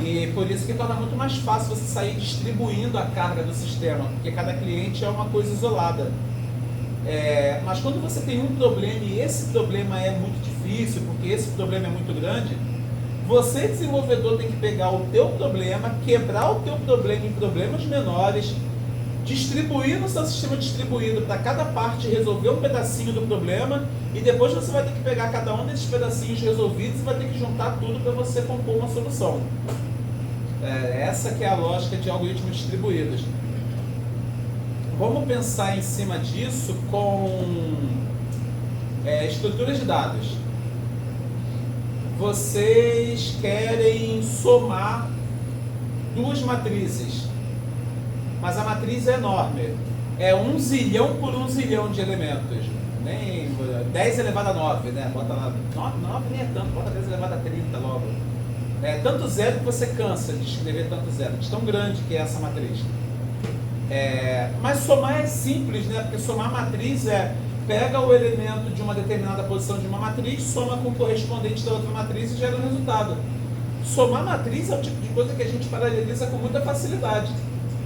E por isso que torna muito mais fácil você sair distribuindo a carga do sistema, porque cada cliente é uma coisa isolada. Mas quando você tem um problema e esse problema é muito difícil, porque esse problema é muito grande, você, desenvolvedor, tem que pegar o teu problema, quebrar o teu problema em problemas menores, distribuir no seu sistema distribuído para cada parte resolver um pedacinho do problema e depois você vai ter que pegar cada um desses pedacinhos resolvidos e vai ter que juntar tudo para você compor uma solução. Essa que é a lógica de algoritmos distribuídos. Vamos pensar em cima disso com estruturas de dados. Vocês querem somar duas matrizes, mas a matriz é enorme. É 1 zilhão por 1 zilhão de elementos. Nem 10 elevado a 9, né? Bota lá. 9 nem é tanto, bota 10 elevado a 30 logo. É tanto zero que você cansa de escrever tanto zero, de tão grande que é essa matriz. Mas somar é simples, né? Porque somar matriz pega o elemento de uma determinada posição de uma matriz, soma com o correspondente da outra matriz e gera um resultado. Somar matriz é o tipo de coisa que a gente paraleliza com muita facilidade.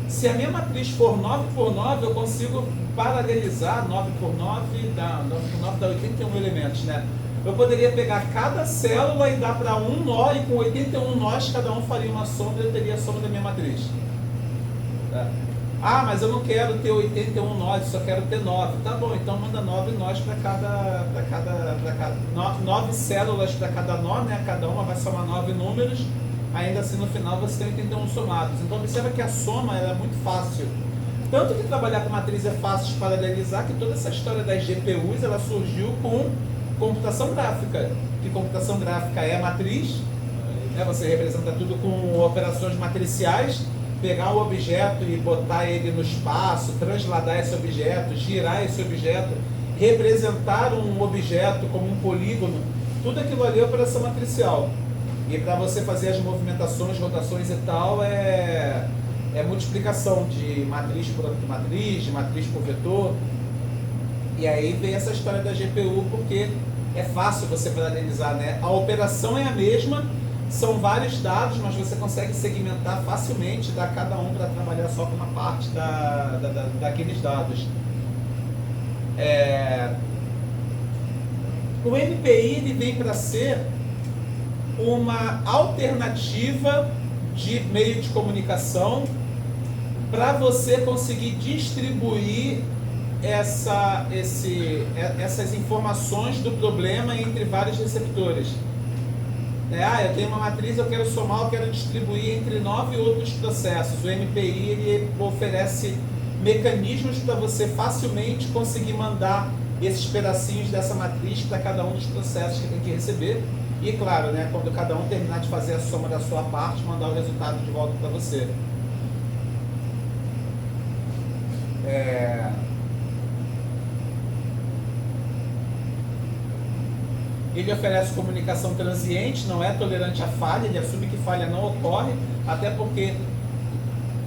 Se a minha matriz for 9 por 9, eu consigo paralelizar 9 por 9 dá 81 elementos, né? Eu poderia pegar cada célula e dar para um nó, e com 81 nós, cada um faria uma sombra e eu teria a sombra da minha matriz. Mas eu não quero ter 81 nós, só quero ter 9. Tá bom, então manda 9 nós para cada 9 células para cada nó, né? Cada uma vai somar 9 números. Ainda assim, no final, você tem 81 somados. Então, observa que a soma é muito fácil. Tanto que trabalhar com matriz é fácil de paralelizar, que toda essa história das GPUs, ela surgiu com computação gráfica. Que computação gráfica é a matriz, né? Você representa tudo com operações matriciais, pegar o objeto e botar ele no espaço, transladar esse objeto, girar esse objeto, representar um objeto como um polígono, tudo aquilo ali é operação matricial. E para você fazer as movimentações, rotações e tal, é multiplicação de matriz por matriz, de matriz por vetor. E aí vem essa história da GPU, porque é fácil você paralelizar, né? A operação é a mesma, são vários dados, mas você consegue segmentar facilmente, dar cada um para trabalhar só com uma parte daqueles dados. O MPI ele vem para ser uma alternativa de meio de comunicação para você conseguir distribuir essas informações do problema entre vários receptores. Eu tenho uma matriz, eu quero somar, eu quero distribuir entre 9 outros processos. O MPI ele oferece mecanismos para você facilmente conseguir mandar esses pedacinhos dessa matriz para cada um dos processos que tem que receber. E claro, né, quando cada um terminar de fazer a soma da sua parte, mandar o resultado de volta para você. Ele oferece comunicação transiente, não é tolerante à falha, ele assume que falha não ocorre, até porque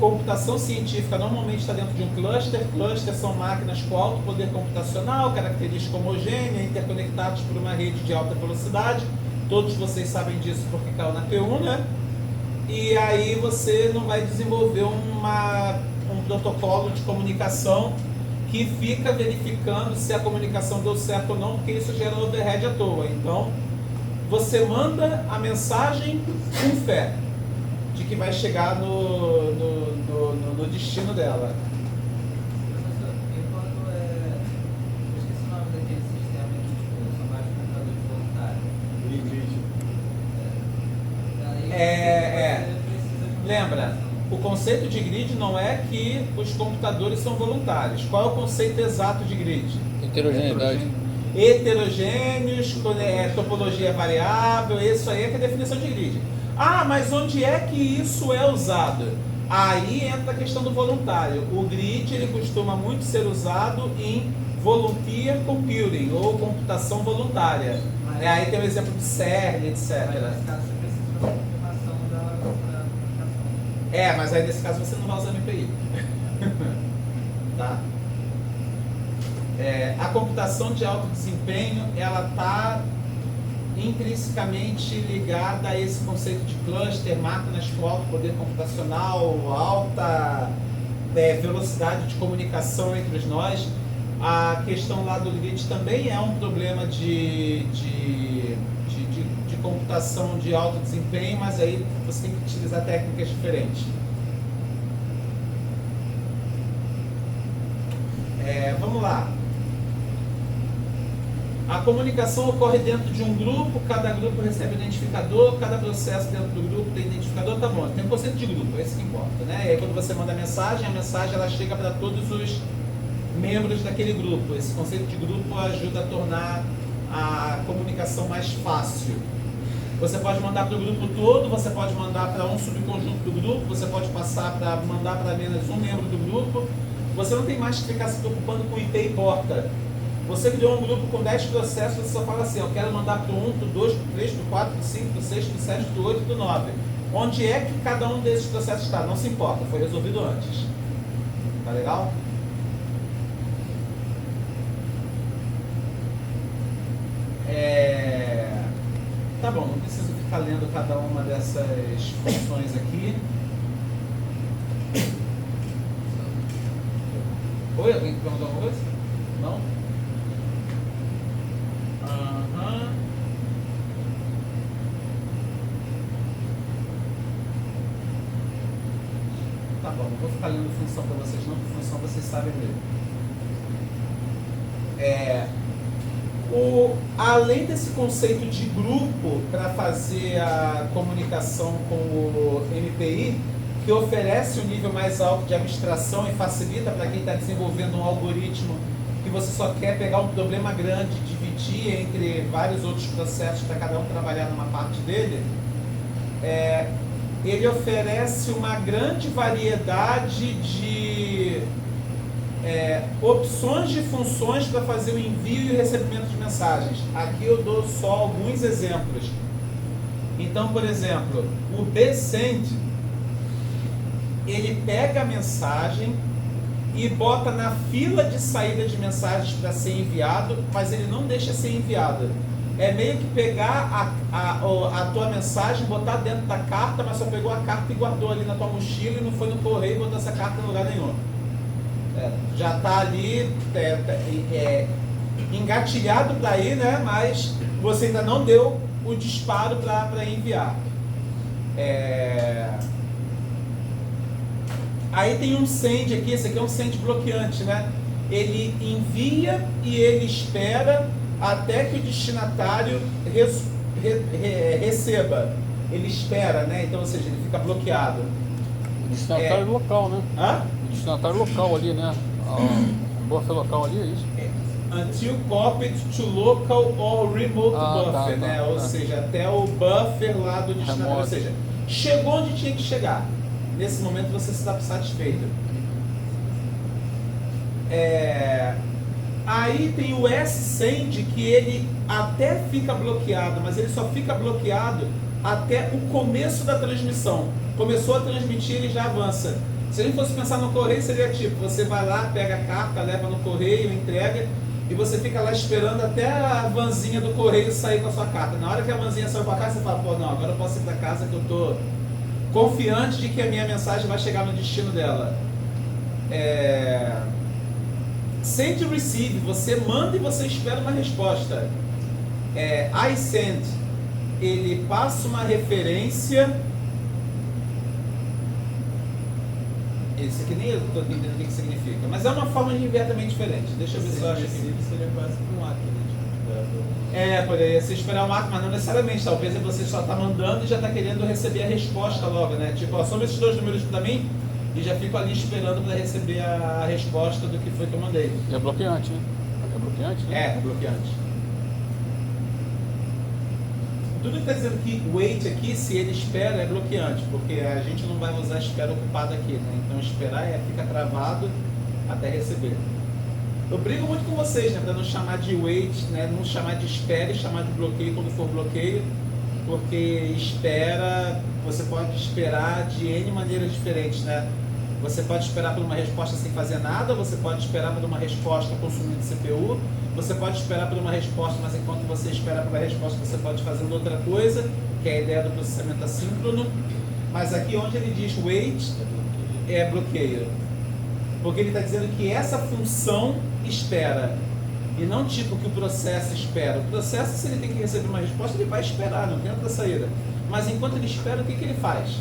computação científica normalmente está dentro de um cluster. Clusters são máquinas com alto poder computacional, característica homogênea, interconectados por uma rede de alta velocidade. Todos vocês sabem disso porque caiu na P1, né? E aí você não vai desenvolver um protocolo de comunicação que fica verificando se a comunicação deu certo ou não, porque isso gera overhead à toa. Então, você manda a mensagem com fé de que vai chegar no destino dela. Professor, e quando eu esqueci o nome daquele sistema que tipo, são vários computadores voluntários. Você precisa de uma Lembra, comunicação. o conceito de grid não é que os computadores são voluntários. Qual é o conceito exato de grid? Heterogeneidade. Heterogêneos, topologia variável, isso aí é que é a definição de grid. Ah, mas onde é que isso é usado? Aí entra a questão do voluntário. O grid ele costuma muito ser usado em volunteer computing, ou computação voluntária. Aí tem o exemplo de CERN, etc. Mas nesse caso você precisa de uma confirmação da comunicação. Mas aí nesse caso você não vai usar MPI. Tá? A computação de alto desempenho, ela está intrinsecamente ligada a esse conceito de cluster, máquinas com alto poder computacional, alta velocidade de comunicação entre os nós. A questão lá do grid também é um problema de computação de alto desempenho, mas aí você tem que utilizar técnicas diferentes. Vamos lá. A comunicação ocorre dentro de um grupo, cada grupo recebe um identificador, cada processo dentro do grupo tem identificador, tá bom. Tem um conceito de grupo, esse que importa, né? E aí quando você manda a mensagem ela chega para todos os membros daquele grupo. Esse conceito de grupo ajuda a tornar a comunicação mais fácil. Você pode mandar para o grupo todo, você pode mandar para um subconjunto do grupo, você pode mandar para menos um membro do grupo. Você não tem mais que ficar se preocupando com IP e porta. Você criou um grupo com 10 processos, você só fala assim, eu quero mandar para o 1, para o 2, para o 3, para o 4, para o 5, para o 6, para o 7, para o 8, para o 9. Onde é que cada um desses processos está? Não se importa, foi resolvido antes. Tá legal? Tá bom, não preciso ficar lendo cada uma dessas funções aqui. Oi, alguém perguntou alguma coisa? Não? Aham. Tá bom, não vou ficar lendo função para vocês não, porque função vocês sabem ler. Além desse conceito de grupo para fazer a comunicação com o MPI, que oferece um nível mais alto de abstração e facilita para quem está desenvolvendo um algoritmo que você só quer pegar um problema grande, dividir entre vários outros processos para cada um trabalhar numa parte dele, ele oferece uma grande variedade de opções de funções para fazer o envio e o recebimento de mensagens. Aqui eu dou só alguns exemplos. Então, por exemplo, o bsend, ele pega a mensagem e bota na fila de saída de mensagens para ser enviado, mas ele não deixa ser enviado. É meio que pegar a tua mensagem, botar dentro da carta, mas só pegou a carta e guardou ali na tua mochila e não foi no correio e botou essa carta em lugar nenhum. Já está ali engatilhado para ir, né? Mas você ainda não deu o disparo para enviar. Aí tem um send aqui, esse aqui é um send bloqueante, né? Ele envia e ele espera até que o destinatário receba. Ele espera, né? Então, ou seja, ele fica bloqueado. O destinatário local, né? Hã? O destinatário local ali, né? O buffer local ali, é isso? Until copied to local or remote buffer, né? Ou seja, até o buffer lá do destinatário. Remoto. Ou seja, chegou onde tinha que chegar. Nesse momento você está satisfeito. Aí tem o S-Send, que ele até fica bloqueado, mas ele só fica bloqueado até o começo da transmissão. Começou a transmitir, ele já avança. Se a gente fosse pensar no correio, seria tipo, você vai lá, pega a carta, leva no correio, entrega, e você fica lá esperando até a vanzinha do correio sair com a sua carta. Na hora que a vanzinha saiu com a carta, você fala, pô, não, agora eu posso ir para casa que eu tô confiante de que a minha mensagem vai chegar no destino dela. Send and receive, você manda e você espera uma resposta. I send, ele passa uma referência. Isso aqui nem eu estou entendendo o que significa, mas é uma forma de enviar também diferente. Deixa eu ver se eu acho aqui. Seria quase que um ato, né? Poderia ser esperar um ato, mas não necessariamente. Talvez você só está mandando e já está querendo receber a resposta logo, né? Tipo, ó, soma esses 2 números para mim e já fico ali esperando para receber a resposta do que foi que eu mandei. É bloqueante, né? É bloqueante, né? É bloqueante. Tudo que está dizendo que wait aqui, se ele espera, é bloqueante, porque a gente não vai usar espera ocupada aqui, né? Então esperar fica travado até receber. Eu brigo muito com vocês, né? Para não chamar de wait, né? Não chamar de espera e chamar de bloqueio quando for bloqueio, porque espera, você pode esperar de N maneiras diferentes, né? Você pode esperar por uma resposta sem fazer nada, você pode esperar por uma resposta consumindo CPU, você pode esperar por uma resposta, mas enquanto você espera pela resposta, você pode fazer outra coisa, que é a ideia do processamento assíncrono. Mas aqui onde ele diz wait, é bloqueio. Porque ele está dizendo que essa função espera, e não tipo que o processo espera. O processo, se ele tem que receber uma resposta, ele vai esperar, não tem outra saída. Mas enquanto ele espera, o que ele faz?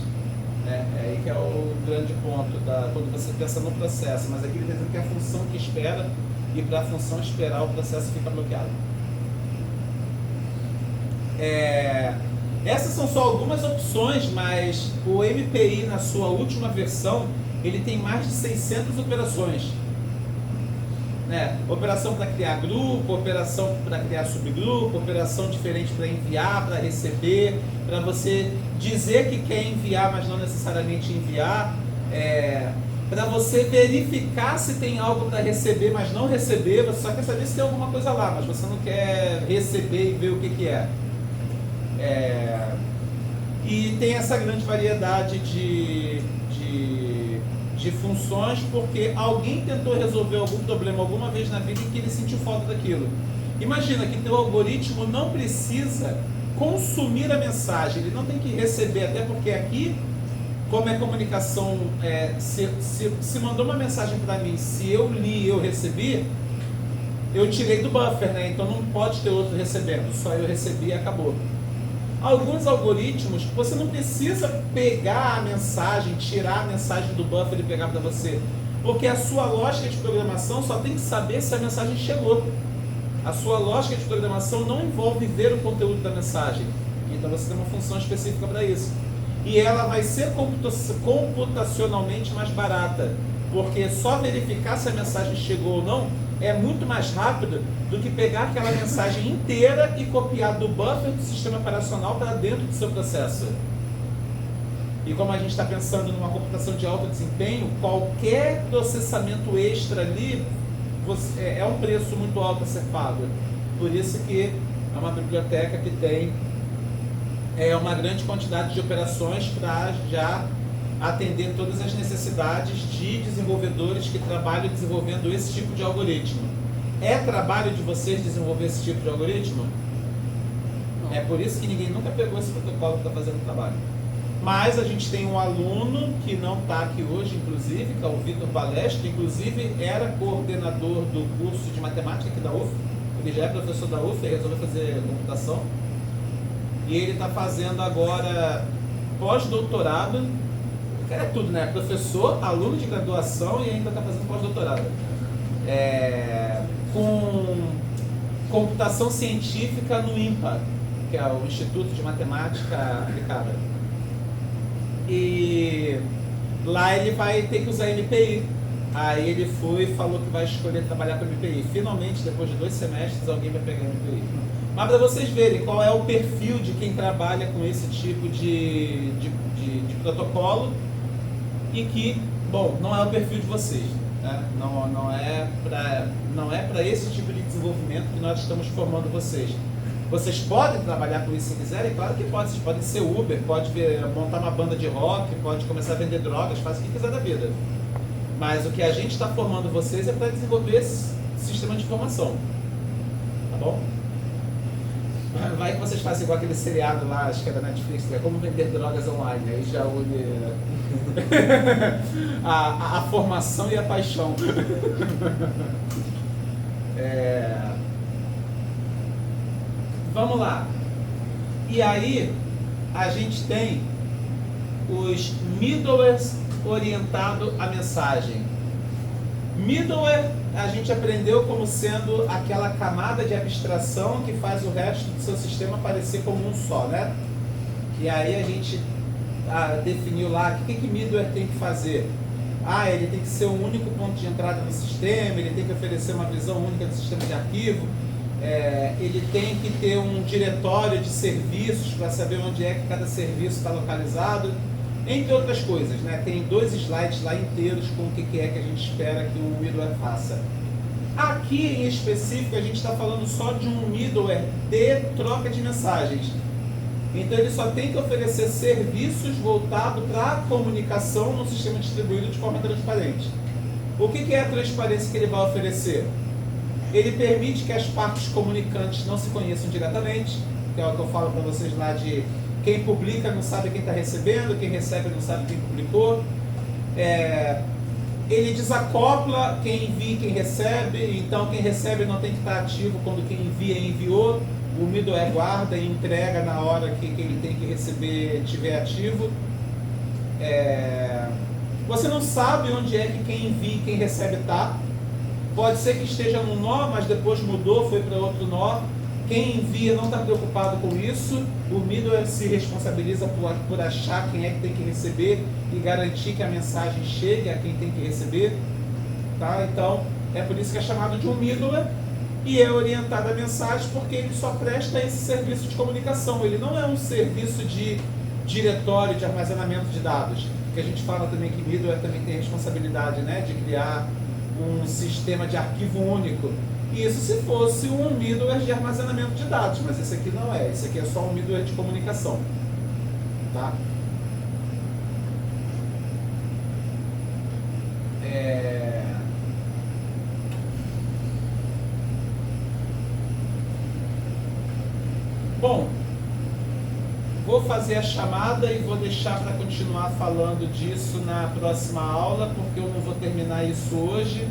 É aí que é o grande ponto quando você pensa no processo. Mas aqui ele está dizendo que é a função que espera, e para a função esperar, o processo fica bloqueado. Essas são só algumas opções, mas o MPI, na sua última versão, ele tem mais de 600 operações. Né? Operação para criar grupo, operação para criar subgrupo, operação diferente para enviar, para receber, para você dizer que quer enviar, mas não necessariamente enviar, para você verificar se tem algo para receber, mas não receber, você só quer saber se tem alguma coisa lá, mas você não quer receber e ver o que é. E tem essa grande variedade de funções, porque alguém tentou resolver algum problema alguma vez na vida em que ele sentiu falta daquilo. Imagina que teu algoritmo não precisa consumir a mensagem, ele não tem que receber, até porque aqui, como é comunicação, se mandou uma mensagem para mim, se eu li e eu recebi, eu tirei do buffer, né? Então não pode ter outro recebendo, só eu recebi e acabou. Alguns algoritmos, você não precisa pegar a mensagem, tirar a mensagem do buffer e pegar para você, porque a sua lógica de programação só tem que saber se a mensagem chegou. A sua lógica de programação não envolve ver o conteúdo da mensagem, então você tem uma função específica para isso. E ela vai ser computacionalmente mais barata, porque só verificar se a mensagem chegou ou não é muito mais rápido do que pegar aquela mensagem inteira e copiar do buffer do sistema operacional para dentro do seu processo. E como a gente está pensando numa computação de alto desempenho, qualquer processamento extra ali é um preço muito alto a ser pago. Por isso que é uma biblioteca que tem uma grande quantidade de operações para já atender todas as necessidades de desenvolvedores que trabalham desenvolvendo esse tipo de algoritmo. É trabalho de vocês desenvolver esse tipo de algoritmo? Não. É por isso que ninguém nunca pegou esse protocolo que está fazendo o trabalho. Mas a gente tem um aluno que não está aqui hoje, inclusive, que é o Vitor Balestre, inclusive era coordenador do curso de matemática aqui da UF. Ele já é professor da UF e resolveu fazer computação. E ele está fazendo agora pós-doutorado. É tudo, né? Professor, aluno de graduação e ainda está fazendo pós-doutorado. Com computação científica no INPA, que é o Instituto de Matemática Aplicada. E lá ele vai ter que usar MPI. Aí ele foi e falou que vai escolher trabalhar com MPI. Finalmente, depois de 2 semestres, alguém vai pegar MPI. Mas para vocês verem qual é o perfil de quem trabalha com esse tipo de protocolo, e que, bom, não é o perfil de vocês, né? Não é para esse tipo de desenvolvimento que nós estamos formando vocês. Vocês podem trabalhar com isso se quiserem? Claro que pode. Vocês podem ser Uber, pode montar uma banda de rock, pode começar a vender drogas, faz o que quiser da vida. Mas o que a gente está formando vocês é para desenvolver esse sistema de informação. Tá bom? Vai que vocês fazem igual aquele seriado lá, acho que é da Netflix, que é como vender drogas online. Aí já une a formação e a paixão. Vamos lá. E aí, a gente tem os middlewares orientado à mensagem. Middleware a gente aprendeu como sendo aquela camada de abstração que faz o resto do seu sistema parecer como um só, né? E aí a gente definiu lá o que middleware tem que fazer. Ele tem que ser um único ponto de entrada no sistema, ele tem que oferecer uma visão única do sistema de arquivo, ele tem que ter um diretório de serviços para saber onde é que cada serviço está localizado, entre outras coisas, né? Tem 2 slides lá inteiros com o que é que a gente espera que o middleware faça. Aqui em específico a gente está falando só de um middleware de troca de mensagens. Então ele só tem que oferecer serviços voltados para a comunicação no sistema distribuído de forma transparente. O que é a transparência que ele vai oferecer? Ele permite que as partes comunicantes não se conheçam diretamente, que é o que eu falo para vocês lá de quem publica não sabe quem está recebendo, quem recebe não sabe quem publicou. Ele desacopla quem envia e quem recebe, então quem recebe não tem que estar ativo quando quem envia enviou. O middleware guarda e entrega na hora que ele tem que receber estiver ativo. Você não sabe onde é que quem envia e quem recebe está. Pode ser que esteja num nó, mas depois mudou, foi para outro nó. Quem envia não está preocupado com isso. O middleware se responsabiliza por achar quem é que tem que receber e garantir que a mensagem chegue a quem tem que receber. Tá? Então, é por isso que é chamado de um middleware. E é orientado à mensagem porque ele só presta esse serviço de comunicação. Ele não é um serviço de diretório de armazenamento de dados. Que a gente fala também que middleware também tem responsabilidade, né, de criar um sistema de arquivo único. Isso se fosse um middleware de armazenamento de dados, mas esse aqui não é. Esse aqui é só um middleware de comunicação. Tá? Bom, vou fazer a chamada e vou deixar para continuar falando disso na próxima aula, porque eu não vou terminar isso hoje.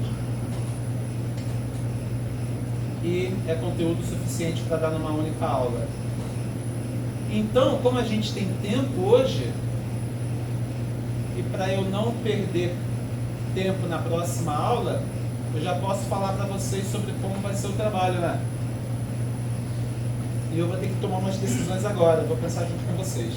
E é conteúdo suficiente para dar numa única aula. Então, como a gente tem tempo hoje, e para eu não perder tempo na próxima aula, eu já posso falar para vocês sobre como vai ser o trabalho, né? E eu vou ter que tomar umas decisões agora, vou pensar junto com vocês.